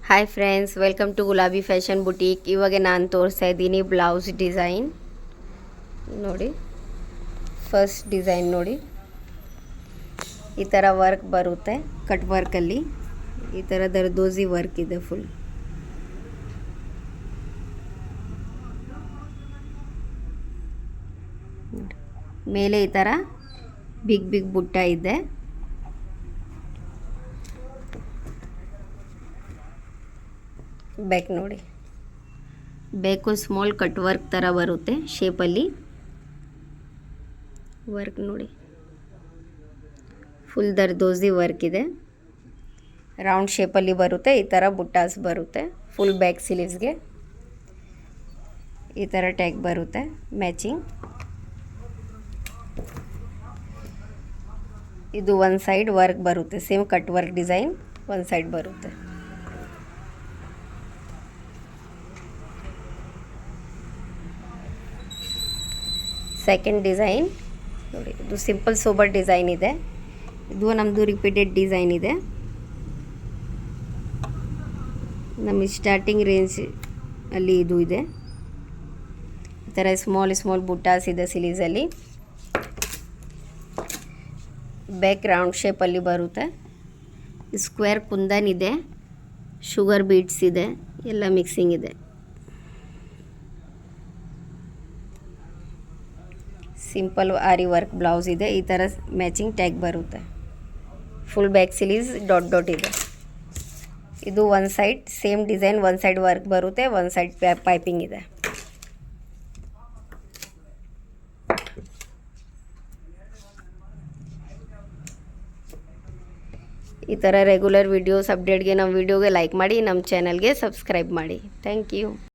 Hi friends, welcome to ಗುಲಾಬಿ fashion boutique. ಇವಾಗ ನಾನು ತೋರಿಸ್ತಾ ಇದ್ದೀನಿ ಬ್ಲೌಸ್ ಡಿಸೈನ್. ನೋಡಿ, ಫಸ್ಟ್ ಡಿಸೈನ್ ನೋಡಿ, ಈ ಥರ ವರ್ಕ್ ಬರುತ್ತೆ. ಕಟ್ ವರ್ಕಲ್ಲಿ ಈ ಥರ ದರ್ದೋಸಿ ವರ್ಕ್ ಇದೆ ಫುಲ್. ಮೇಲೆ ಈ ಥರ ಬಿಗ್ ಬಿಗ್ ಬುಟ್ಟ ಇದೆ. ಬ್ಯಾಕ್ ನೋಡಿ, ಬ್ಯಾಕು ಸ್ಮಾಲ್ ಕಟ್ ವರ್ಕ್ ಥರ ಬರುತ್ತೆ ಶೇಪಲ್ಲಿ. ವರ್ಕ್ ನೋಡಿ, ಫುಲ್ ದರ್ದೋಸಿ ವರ್ಕ್ ಇದೆ. ರೌಂಡ್ ಶೇಪಲ್ಲಿ ಬರುತ್ತೆ. ಈ ಥರ ಬುಟ್ಟಾಸ್ ಬರುತ್ತೆ. ಫುಲ್ ಬ್ಯಾಕ್ ಸ್ಲೀವ್ಸ್ಗೆ ಈ ಥರ ಟ್ಯಾಗ್ ಬರುತ್ತೆ ಮ್ಯಾಚಿಂಗ್. ಇದು ಒಂದು ಸೈಡ್ ವರ್ಕ್ ಬರುತ್ತೆ, ಸೇಮ್ ಕಟ್ ವರ್ಕ್ ಡಿಸೈನ್ ಒಂದು ಸೈಡ್ ಬರುತ್ತೆ. ಸೆಕೆಂಡ್ ಡಿಸೈನ್ ನೋಡಿ, ಇದು ಸಿಂಪಲ್ ಸೋಬರ್ ಡಿಸೈನ್ ಇದೆ. ಇದು ನಮ್ಮದು ರಿಪೀಟೆಡ್ ಡಿಸೈನ್ ಇದೆ. ನಮಗೆ ಸ್ಟಾರ್ಟಿಂಗ್ ರೇಂಜ್ ಅಲ್ಲಿ ಇದು ಇದೆ. ಈ ಥರ ಸ್ಮಾಲ್ ಬುಟ್ಟಾಸ್ ಇದೆ ಸ್ಲೀವ್ಸಲ್ಲಿ. ಬ್ಯಾಕ್ ರೌಂಡ್ ಶೇಪಲ್ಲಿ ಬರುತ್ತೆ. ಸ್ಕ್ವೇರ್ ಕುಂದನ್ ಇದೆ, ಶುಗರ್ ಬೀಡ್ಸ್ ಇದೆ, ಎಲ್ಲ ಮಿಕ್ಸಿಂಗ್ ಇದೆ. ಸಿಂಪಲ್ ಆರಿ ವರ್ಕ್ ಬ್ಲೌಸ್ ಇದೆ. ಈ ಥರ ಮ್ಯಾಚಿಂಗ್ ಟ್ಯಾಗ್ ಬರುತ್ತೆ. Full back sleeves dot dot ಇದೆ. ಇದು ಒಂದು ಸೈಡ್ ಸೇಮ್ ಡಿಸೈನ್, ಒಂದು ಸೈಡ್ ವರ್ಕ್ ಬರುತ್ತೆ, ಒಂದು ಸೈಡ್ ಪೈಪಿಂಗ್ ಇದೆ. ಈ ಥರ ರೆಗ್ಯುಲರ್ ವೀಡಿಯೋಸ್ ಅಪ್ಡೇಟ್ಗೆ ನಮ್ಮ ವೀಡಿಯೋಗೆ ಲೈಕ್ ಮಾಡಿ, ನಮ್ಮ ಚಾನಲ್ಗೆ ಸಬ್ಸ್ಕ್ರೈಬ್ ಮಾಡಿ. Thank you.